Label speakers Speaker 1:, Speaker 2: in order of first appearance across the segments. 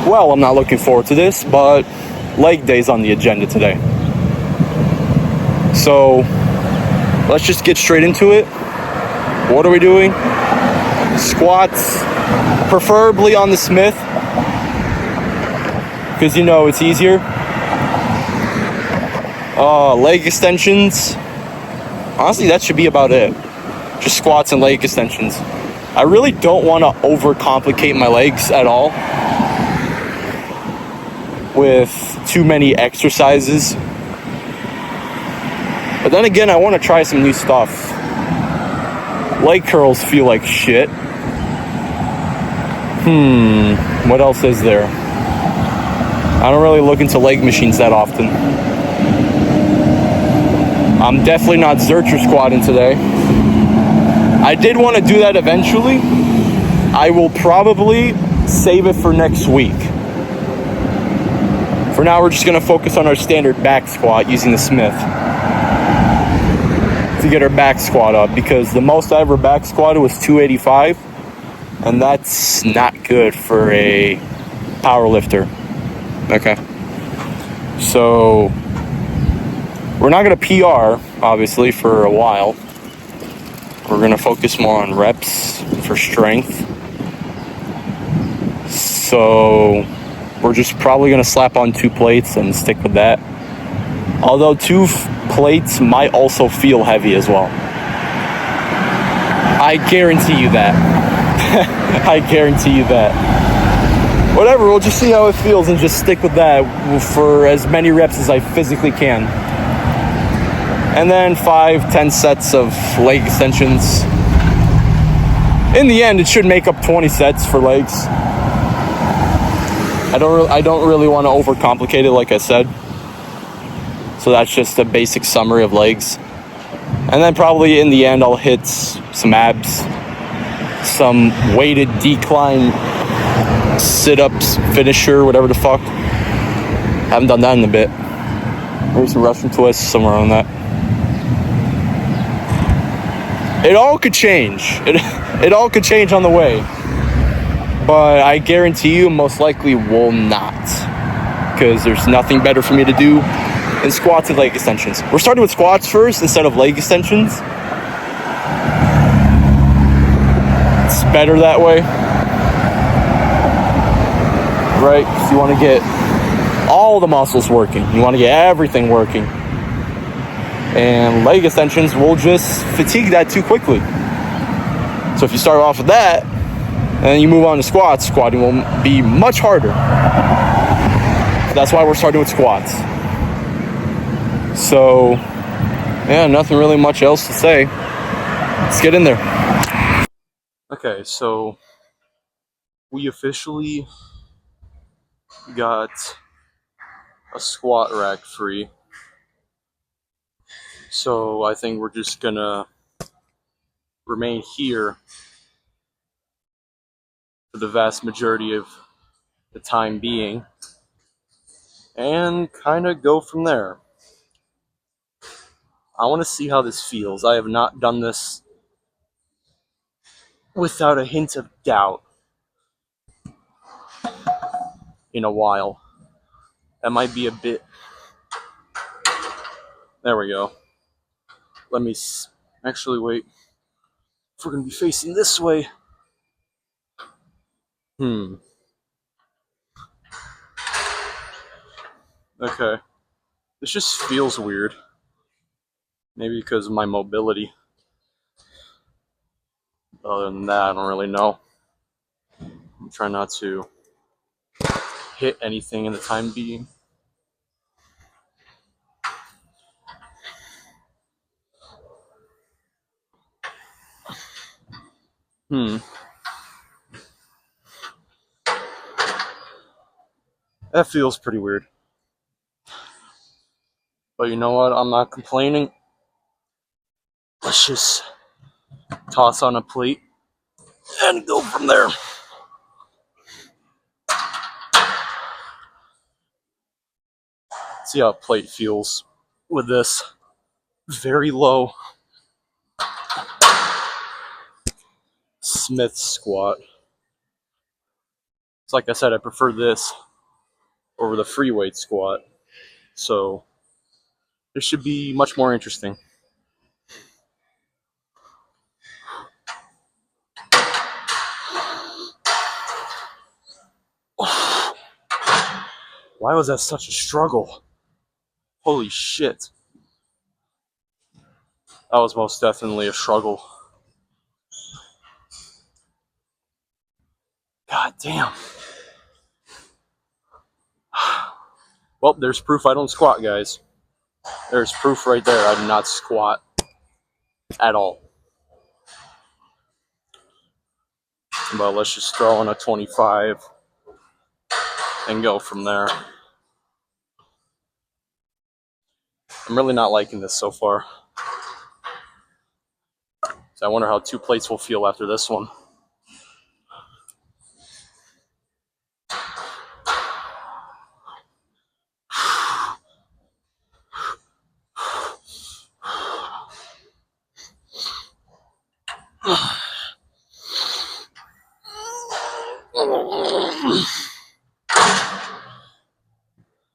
Speaker 1: Well, I'm not looking forward to this, but leg day's on the agenda today. So let's just get straight into it. What are we doing? Squats, preferably on the Smith, because you know it's easier. Leg extensions. Honestly, that should be about it. Just squats and leg extensions. I really don't want to overcomplicate my legs at all with too many exercises. But then again, I want to try some new stuff. Leg curls feel like shit. What else is there? I don't really look into leg machines that often. I'm definitely not Zercher squatting today. I did want to do that eventually. I will probably save it for next week. For now, we're just going to focus on our standard back squat using the Smith to get our back squat up, because the most I ever back squatted was 285, and that's not good for a power lifter. Okay. So we're not going to PR, obviously, for a while. We're going to focus more on reps for strength. So we're just probably going to slap on 2 plates and stick with that. Although 2 plates might also feel heavy as well. I guarantee you that. I guarantee you that. Whatever, we'll just see how it feels and just stick with that for as many reps as I physically can. And then 5-10 sets of leg extensions. In the end, it should make up 20 sets for legs. I don't really want to overcomplicate it, like I said. So that's just a basic summary of legs. And then probably in the end, I'll hit some abs, some weighted decline sit-ups, finisher, whatever the fuck. Haven't done that in a bit. Maybe some Russian twists, somewhere on that. It all could change. It all could change on the way. But I guarantee you most likely will not. Because there's nothing better for me to do than squats and leg extensions. We're starting with squats first instead of leg extensions. It's better that way. Right? Because you want to get all the muscles working. You want to get everything working. And leg extensions will just fatigue that too quickly. So if you start off with that, and then you move on to squats, squatting will be much harder. That's why we're starting with squats. So, yeah, nothing really much else to say. Let's get in there. Okay, so we officially got a squat rack free. So I think we're just gonna remain here for the vast majority of the time being and kind of go from there. I want to see how this feels. I have not done this without a hint of doubt in a while. That might be a bit... There we go. Let me actually wait. If we're going to be facing this way... Okay. This just feels weird. Maybe because of my mobility. Other than that, I don't really know. I'm trying not to hit anything in the time being. That feels pretty weird. But you know what? I'm not complaining. Let's just toss on a plate and go from there. See how a plate feels with this. Very low Smith squat. So like I said, I prefer this over the free weight squat. So this should be much more interesting. Why was that such a struggle? Holy shit. That was most definitely a struggle. God damn. Well, there's proof I don't squat, guys. There's proof right there. I do not squat at all. But let's just throw in a 25 and go from there. I'm really not liking this so far. So I wonder how 2 plates will feel after this one.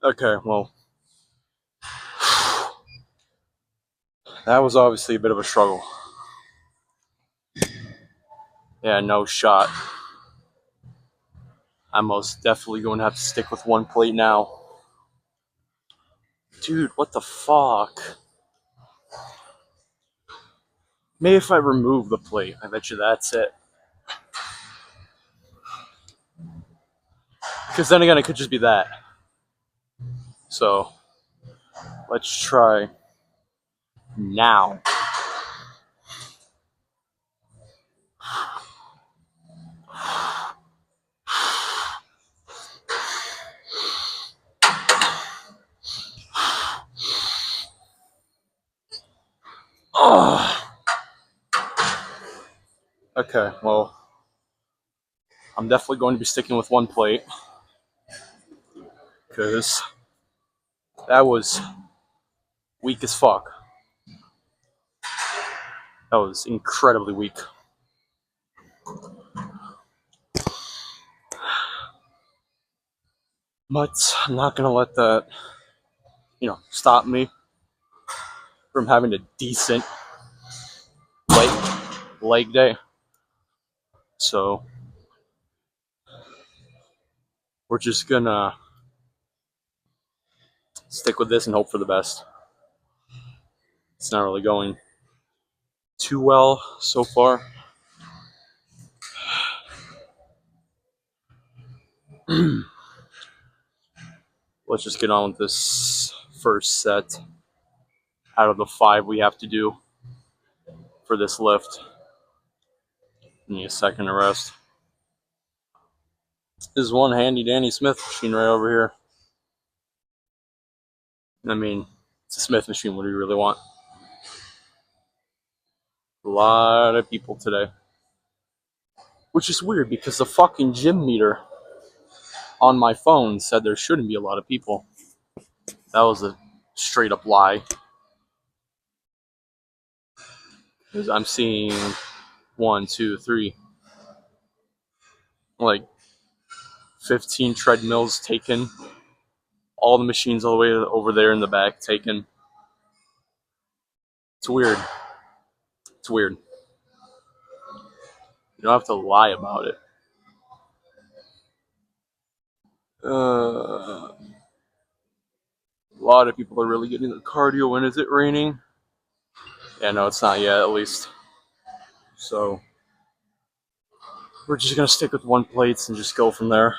Speaker 1: Okay, well, that was obviously a bit of a struggle. Yeah, no shot. I'm most definitely going to have to stick with 1 plate now. Dude, what the fuck? Maybe if I remove the plate, I bet you that's it. Because then again, it could just be that. So, let's try now. Oh. Okay, well, I'm definitely going to be sticking with 1 plate. Because that was weak as fuck. That was incredibly weak. But I'm not going to let that, stop me from having a decent leg day. So we're just going to stick with this and hope for the best. It's not really going too well so far. Let's just get on with this first set out of the 5 we have to do for this lift. Need a second to rest. This is one handy Danny Smith machine right over here. I mean, it's a Smith machine. What do you really want? A lot of people today. Which is weird because the fucking gym meter on my phone said there shouldn't be a lot of people. That was a straight up lie. Because I'm seeing 1, 2, 3, like 15 treadmills taken. All the machines all the way over there in the back taken. It's weird. It's weird. You don't have to lie about it. A lot of people are really getting the cardio in. Is it raining? Yeah, no, it's not yet, at least. So we're just gonna stick with 1 plates and just go from there.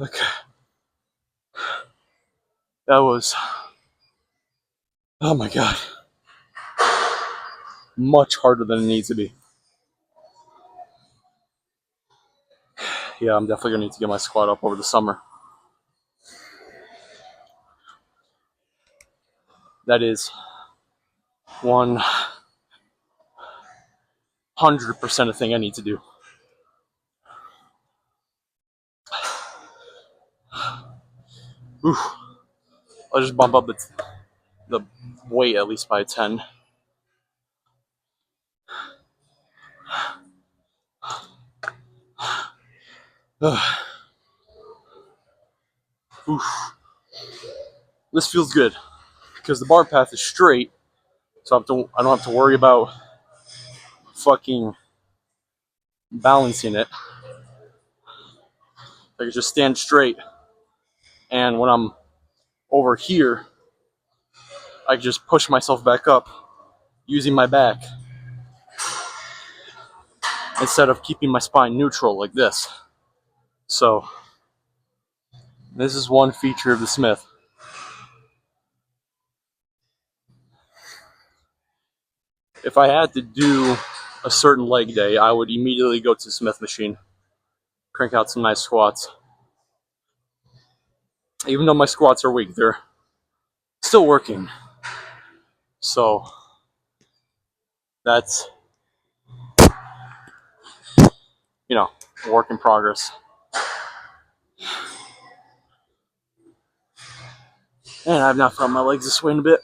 Speaker 1: Okay. That was, oh my God, much harder than it needs to be. Yeah, I'm definitely gonna need to get my squat up over the summer. That is 100% a thing I need to do. Oof. I'll just bump up the weight at least by 10. Oof. This feels good because the bar path is straight, so I don't have to worry about fucking balancing it. I can just stand straight, and when I'm over here, I can just push myself back up using my back instead of keeping my spine neutral like this. So this is one feature of the Smith. If I had to do a certain leg day, I would immediately go to the Smith machine, crank out some nice squats. Even though my squats are weak, they're still working. So that's, a work in progress. And I've now found my legs to swing a bit.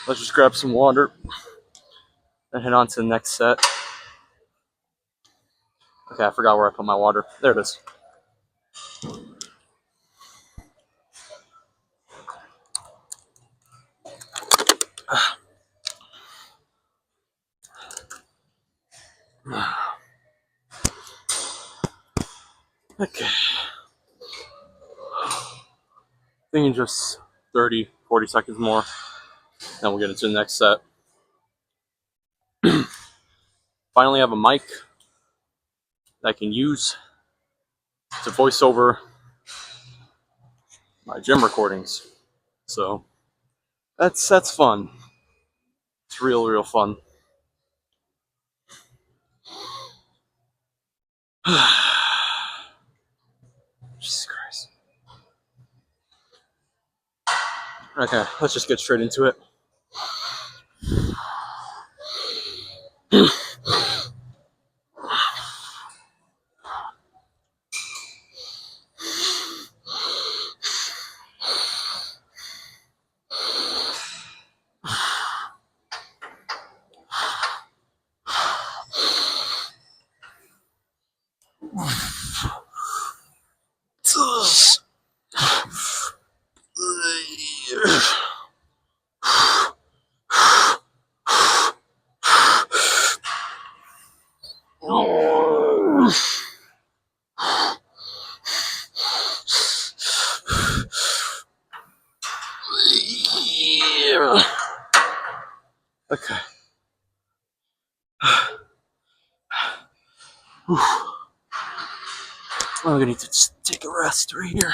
Speaker 1: Let's just grab some water and head on to the next set. Okay, I forgot where I put my water. There it is. Okay. Thinking just 30, 40 seconds more. Then we'll get into the next set. Finally have a mic that I can use to voice over my gym recordings. So that's fun. It's real fun. Jesus Christ. Okay, let's just get straight into it. Okay. I'm gonna need to just take a rest right here.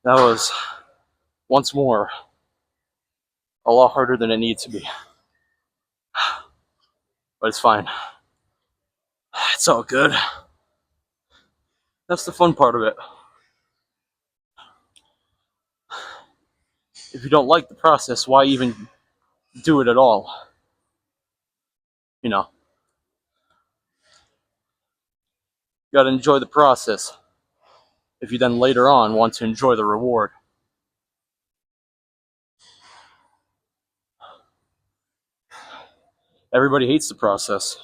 Speaker 1: That was, once more, a lot harder than it needs to be. But it's fine. It's all good. That's the fun part of it. If you don't like the process, why even do it at all? You gotta enjoy the process if you then later on want to enjoy the reward. Everybody hates the process,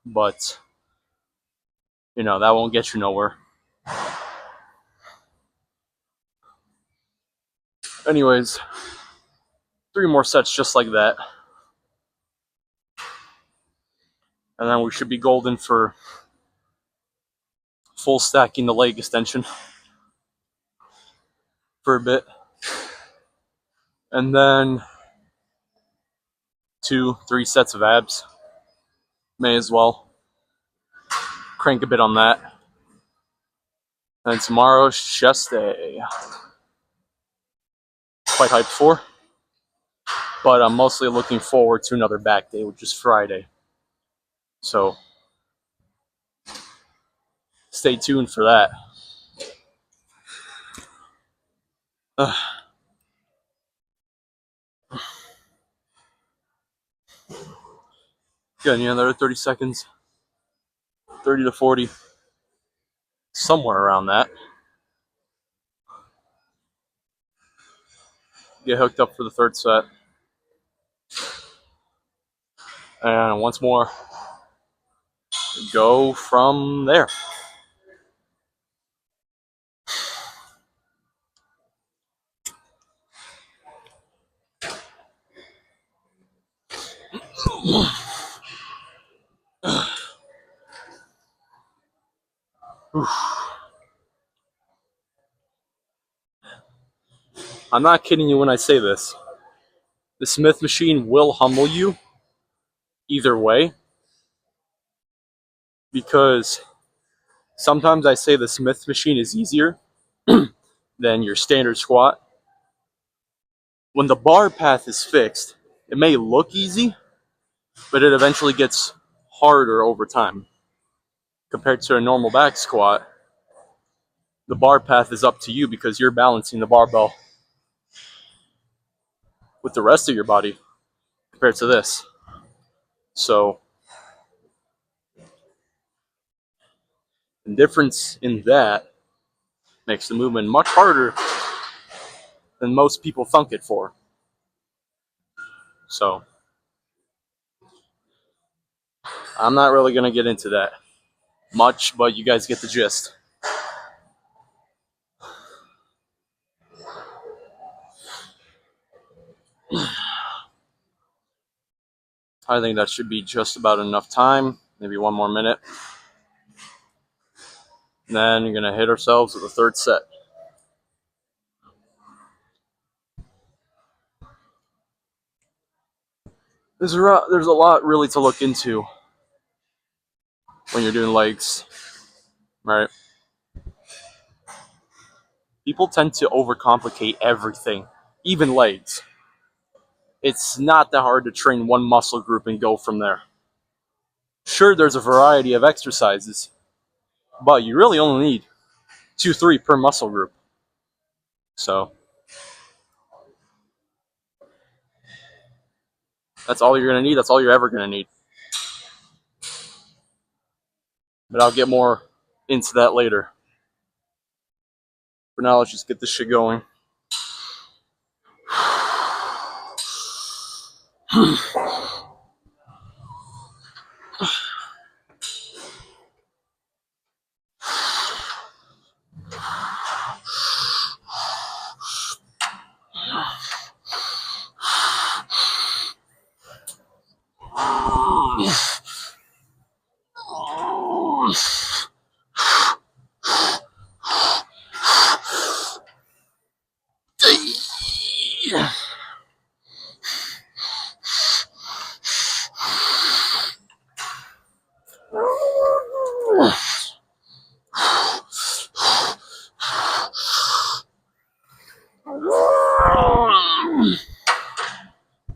Speaker 1: but that won't get you nowhere. Anyways, 3 more sets just like that, and then we should be golden for full stacking the leg extension for a bit. And then 2, 3 sets of abs. May as well crank a bit on that. And tomorrow's chest day. Quite hyped for. But I'm mostly looking forward to another back day, which is Friday. So stay tuned for that. Good, another 30 seconds. 30 to 40. Somewhere around that. Get hooked up for the third set. And once more, go from there. I'm not kidding you when I say this. The Smith machine will humble you either way, because sometimes I say the Smith machine is easier than your standard squat. When the bar path is fixed, it may look easy, but it eventually gets harder over time. Compared to a normal back squat, the bar path is up to you because you're balancing the barbell with the rest of your body compared to this. So the difference in that makes the movement much harder than most people thunk it for. So I'm not really going to get into that much, but you guys get the gist. I think that should be just about enough time. Maybe one more minute. And then you're going to hit ourselves with the third set. There's a lot really to look into when you're doing legs, right? People tend to overcomplicate everything, even legs. It's not that hard to train one muscle group and go from there. Sure, there's a variety of exercises, but you really only need 2, 3 per muscle group. So that's all you're going to need. That's all you're ever going to need. But I'll get more into that later. For now, let's just get this shit going.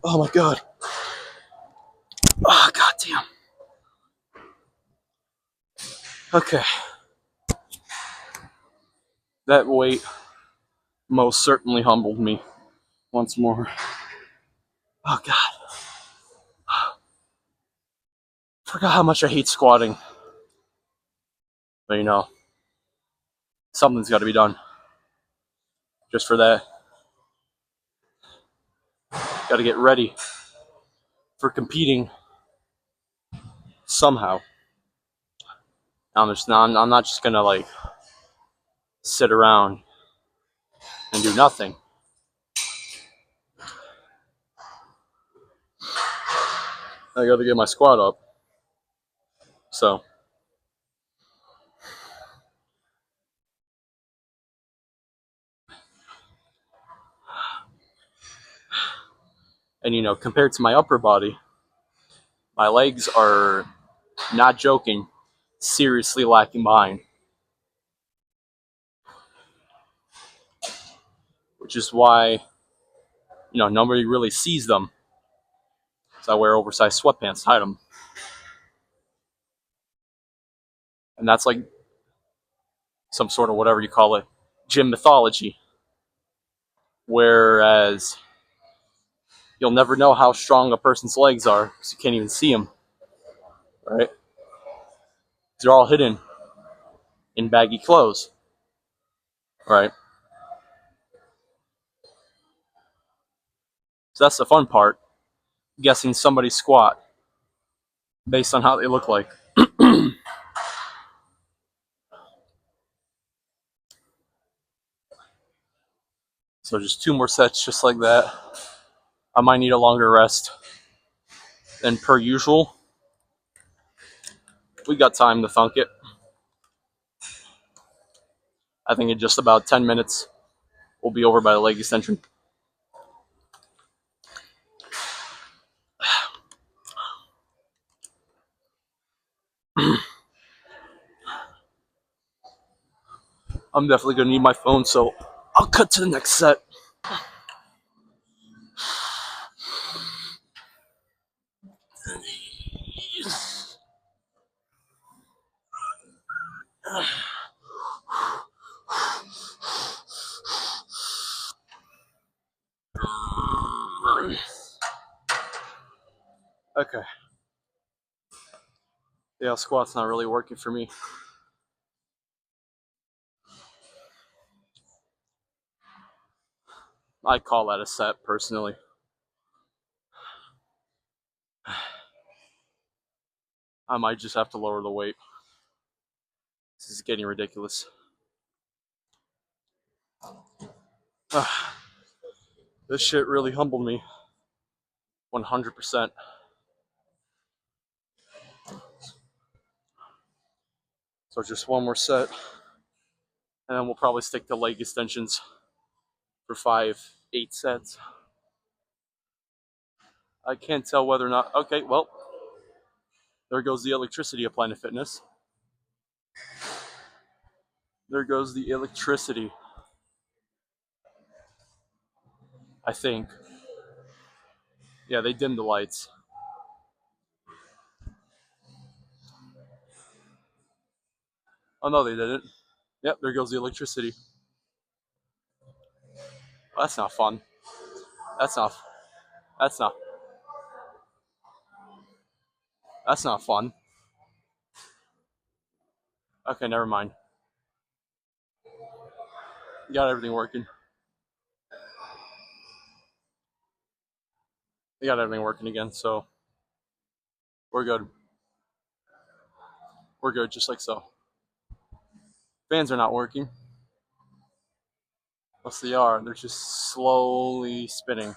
Speaker 1: Oh my god. Oh, god damn. Okay. That weight most certainly humbled me once more. Oh god. Forgot how much I hate squatting. But you know, something's got to be done. Just for that. Got to get ready for competing somehow. I'm not just gonna like sit around and do nothing. I got to get my squat up. So And compared to my upper body, my legs are, not joking, seriously lacking behind, which is why nobody really sees them. So I wear oversized sweatpants to hide them, and that's like some sort of whatever you call it, gym mythology. Whereas you'll never know how strong a person's legs are because you can't even see them, right? They're all hidden in baggy clothes, right? So that's the fun part, guessing somebody's squat based on how they look like. So just 2 more sets just like that. I might need a longer rest than per usual. We got time to thunk it. I think in just about 10 minutes, we'll be over by the leg extension. I'm definitely going to need my phone, so I'll cut to the next set. Okay. Yeah, squat's not really working for me. I call that a set, personally. I might just have to lower the weight. This is getting ridiculous. This shit really humbled me. 100%. So just 1 more set, and then we'll probably stick to leg extensions for 5, 8 sets. I can't tell whether or not. Okay, well, there goes the electricity of Planet Fitness. There goes the electricity. I think. Yeah, they dimmed the lights. Oh no, they didn't. Yep, there goes the electricity. Well, that's not fun. That's not. That's not. That's not fun. Okay, never mind. You got everything working. You got everything working again, so we're good. We're good, just like so. Fans are not working. Yes, they are. They're just slowly spinning.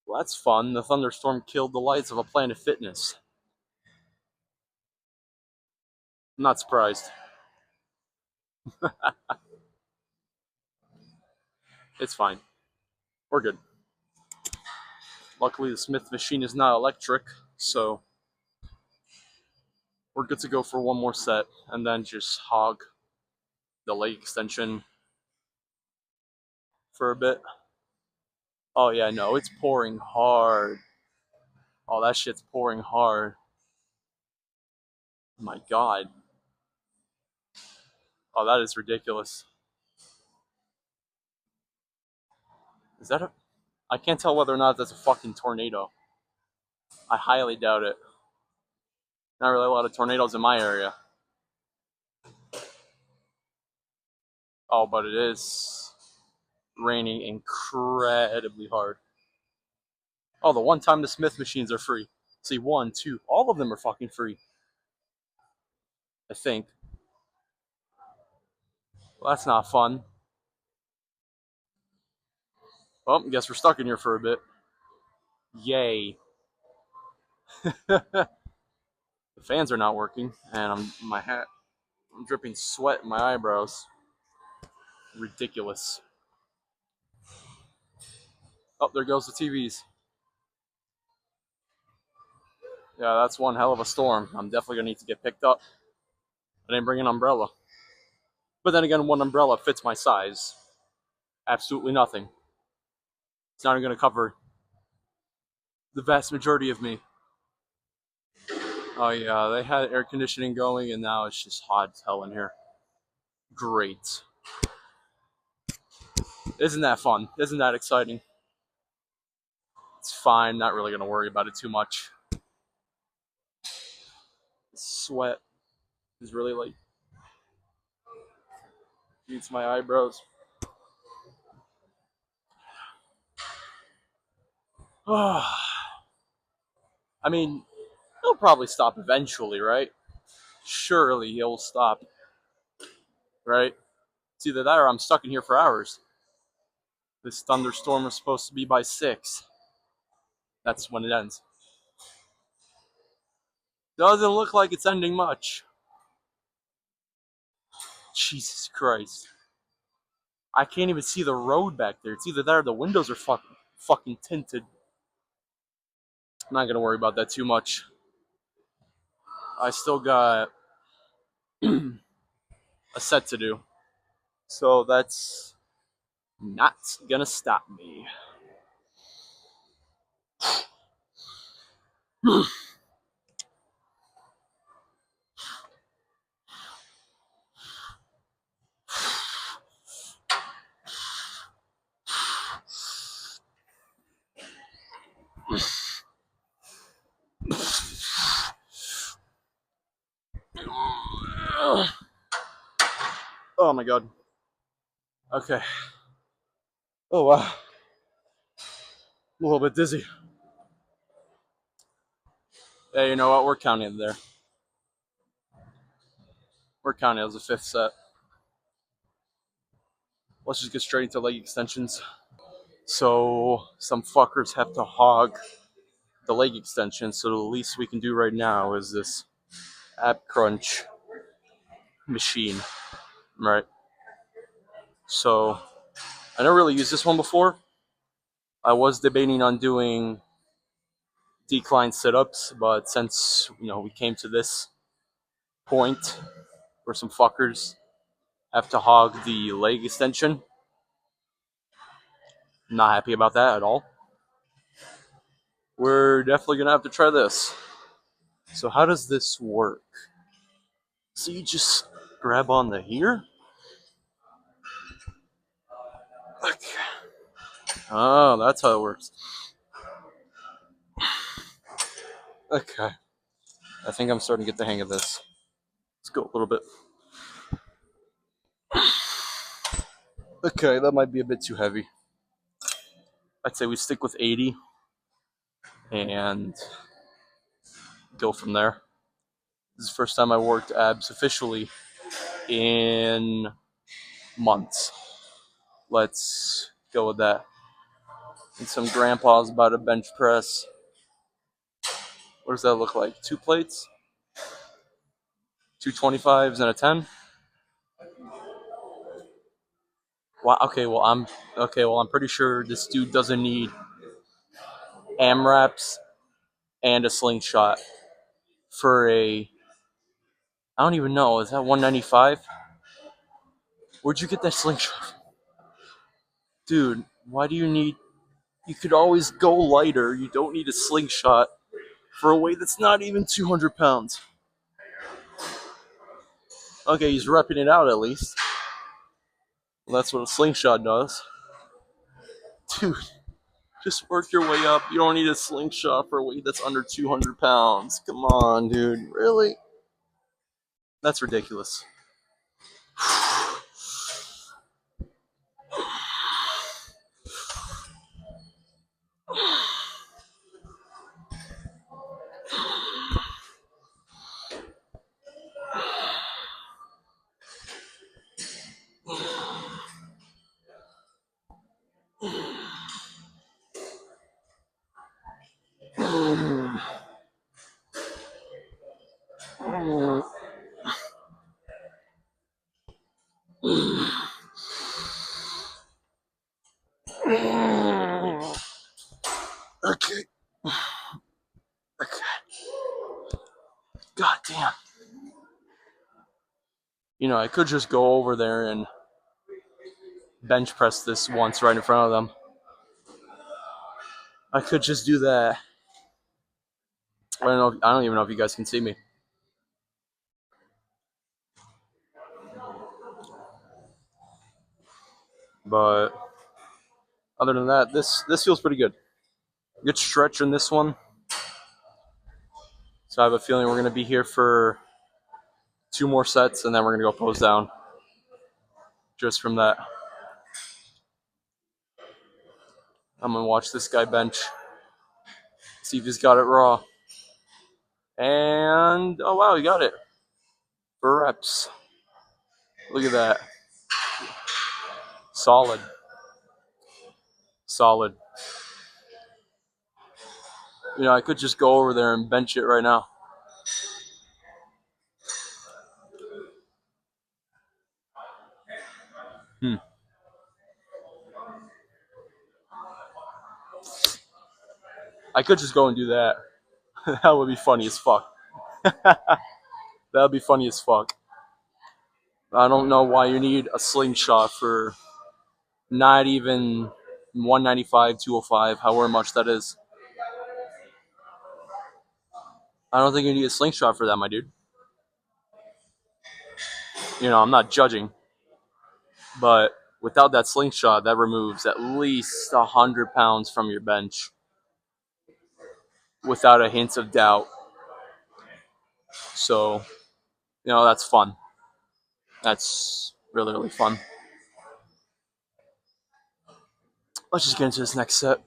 Speaker 1: Well, that's fun. The thunderstorm killed the lights of a Planet Fitness. I'm not surprised. It's fine. We're good. Luckily, the Smith machine is not electric, so we're good to go for 1 more set, and then just hog the leg extension for a bit. Oh yeah, no, it's pouring hard. Oh, that shit's pouring hard. My God. Oh, that is ridiculous. Is that a? I can't tell whether or not that's a fucking tornado. I highly doubt it. Not really a lot of tornadoes in my area. Oh, but it is raining incredibly hard. Oh, the one time the Smith machines are free. See, 1, 2, all of them are fucking free. I think. Well, that's not fun. Well, I guess we're stuck in here for a bit. Yay. The fans are not working, and I'm dripping sweat in my eyebrows. Ridiculous. Oh, there goes the TVs. Yeah, that's one hell of a storm. I'm definitely gonna need to get picked up. I didn't bring an umbrella. But then again, one umbrella fits my size. Absolutely nothing. It's not even gonna cover the vast majority of me. Oh yeah, they had air conditioning going and now it's just hot as hell in here. Great. Isn't that fun? Isn't that exciting? It's fine, not really gonna worry about it too much. Sweat is really like eats my eyebrows. I mean, he'll probably stop eventually, right? Surely he'll stop, right? It's either that or I'm stuck in here for hours. This thunderstorm is supposed to be by 6. That's when it ends. Doesn't look like it's ending much. Jesus Christ. I can't even see the road back there. It's either that or the windows are fucking tinted. I'm not gonna worry about that too much. I still got a set to do. So that's not gonna stop me. Oh my god. Okay. Oh wow. I'm a little bit dizzy. Hey, you know what? We're counting it there. We're counting it as a 5th set. Let's just get straight into leg extensions. So some fuckers have to hog the leg extension. So the least we can do right now is this ab crunch machine, right? So I never really used this one before. I was debating on doing decline sit-ups, but since we came to this point where some fuckers have to hog the leg extension, I'm not happy about that at all. We're definitely gonna have to try this. So how does this work? So you just grab on the here. Okay. Oh, that's how it works. Okay. I think I'm starting to get the hang of this. Let's go a little bit. Okay, that might be a bit too heavy. I'd say we stick with 80 and go from there. This is the first time I worked abs officially in months. Let's go with that. And some grandpa's about to bench press. What does that look like? 2 plates? 225s and a 10? Wow, I'm pretty sure this dude doesn't need AMRAPs and a slingshot for a I don't even know, is that 195? Where'd you get that slingshot? Dude, why do you need you could always go lighter. You don't need a slingshot for a weight that's not even 200 pounds. Okay, he's repping it out at least. Well, that's what a slingshot does. Dude, just work your way up. You don't need a slingshot for a weight that's under 200 pounds. Come on, dude. Really? That's ridiculous. God damn. I could just go over there and bench press this once right in front of them. I could just do that. I don't even know if you guys can see me. But other than that, this feels pretty good. Good stretch in this one. So I have a feeling we're going to be here for 2 more sets, and then we're going to go pose down. Just from that. I'm going to watch this guy bench. See if he's got it raw. And, oh wow, he got it. For reps. Look at that. Solid. Solid. I could just go over there and bench it right now. I could just go and do that. That would be funny as fuck. That would be funny as fuck. I don't know why you need a slingshot for not even 195, 205, however much that is. I don't think you need a slingshot for that, my dude. I'm not judging. But without that slingshot, that removes at least 100 pounds from your bench. Without a hint of doubt. So, that's fun. That's really, really fun. Let's just get into this next set.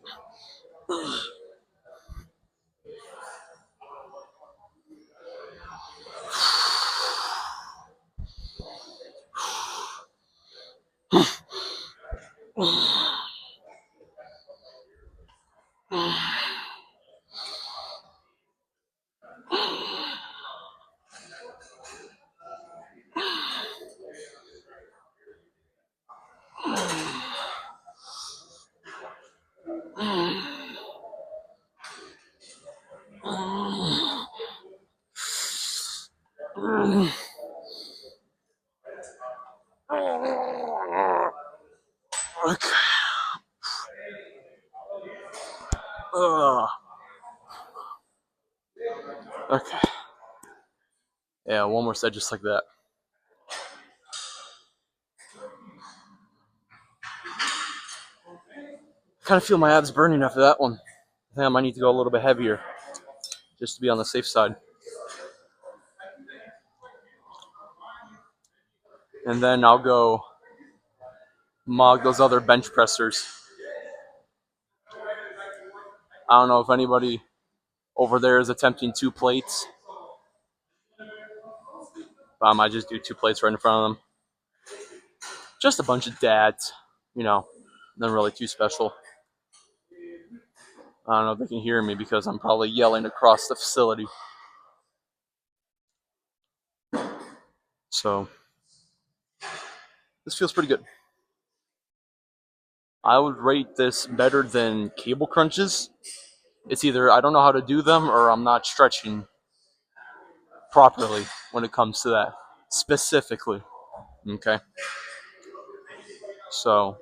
Speaker 1: Okay. Okay. Yeah, one more set just like that. I kind of feel my abs burning after that one. I think I might need to go a little bit heavier just to be on the safe side. And then I'll go mog those other bench pressers. I don't know if anybody over there is attempting 2 plates. But I might just do 2 plates right in front of them. Just a bunch of dads, nothing really too special. I don't know if they can hear me because I'm probably yelling across the facility. So, this feels pretty good. I would rate this better than cable crunches. It's either I don't know how to do them or I'm not stretching properly when it comes to that specifically. Okay. So,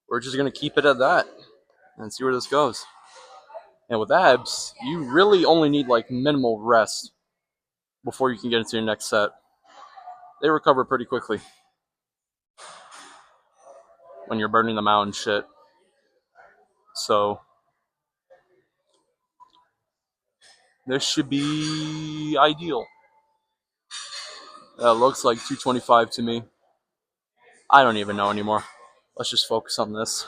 Speaker 1: we're just going to keep it at that and see where this goes. And with abs, you really only need minimal rest before you can get into your next set. They recover pretty quickly when you're burning them out and shit. So, this should be ideal. That looks like 225 to me. I don't even know anymore. Let's just focus on this.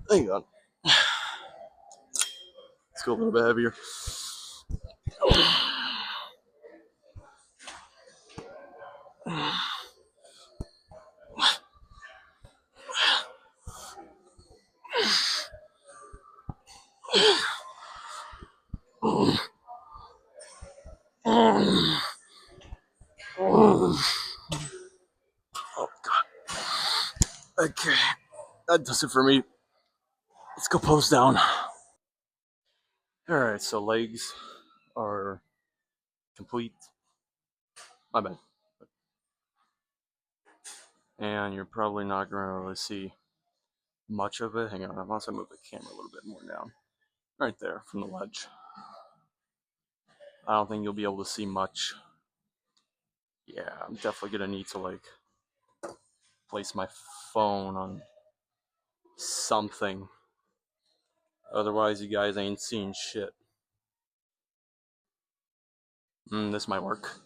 Speaker 1: Hang on. Let's go a little bit heavier. that does it for me. Let's go pose down. Alright, so legs are complete. My bad. And you're probably not going to really see much of it. Hang on, unless I move the camera a little bit more down. Right there from the ledge. I don't think you'll be able to see much. Yeah, I'm definitely going to need to like place my phone on something. Otherwise, you guys ain't seeing shit. This might work.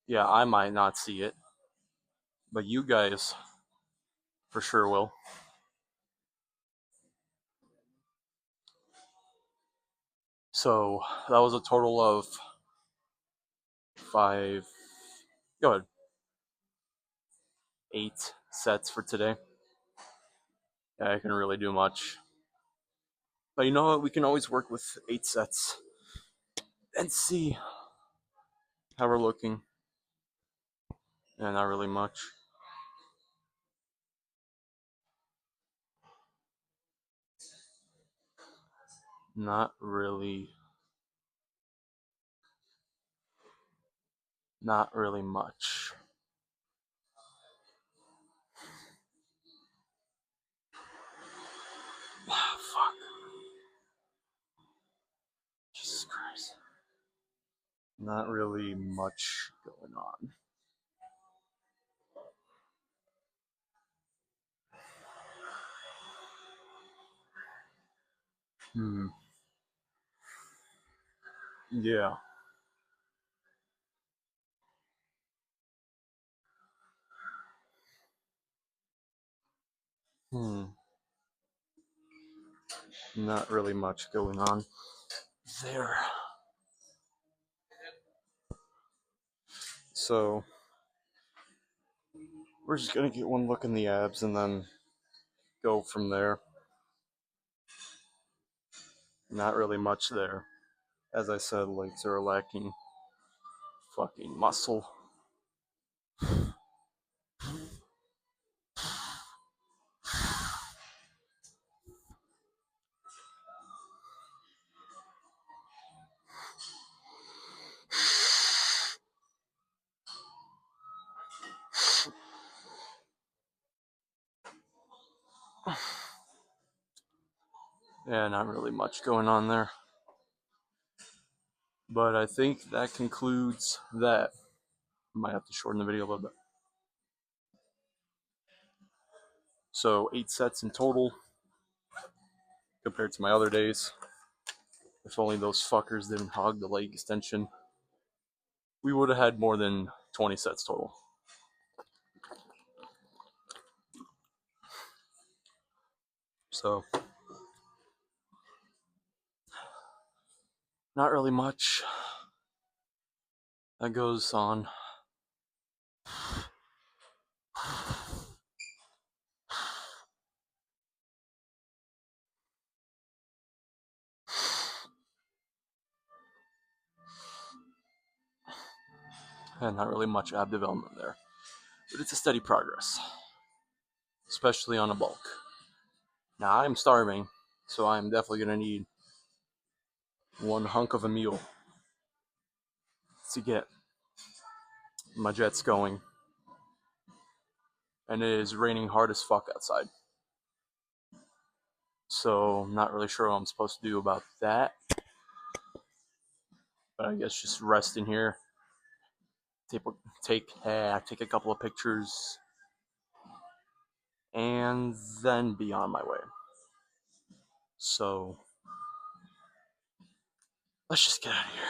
Speaker 1: Yeah, I might not see it, but you guys for sure will. So that was a total of 5. Go ahead. 8 sets for today. Yeah, I can really do much. But you know what? We can always work with 8 sets and see how we're looking. Yeah, not really much. Not really. Not really much. Fuck. Jesus Christ. Not really much going on. Yeah. Not really much going on there. So we're just gonna get one look in the abs and then go from there. Not really much there. As I said, legs are lacking fucking muscle. Yeah, not really much going on there. But I think that concludes that. Might have to shorten the video a little bit. So 8 sets in total compared to my other days. If only those fuckers didn't hog the leg extension, we would have had more than 20 sets total. So, not really much that goes on. And not really much ab development there. But it's a steady progress, especially on a bulk. Now, I'm starving, so I'm definitely going to need one hunk of a meal to get my jets going. And it is raining hard as fuck outside. So, I'm not really sure what I'm supposed to do about that. But I guess just rest in here, take a couple of pictures, and then be on my way. So, let's just get out of here.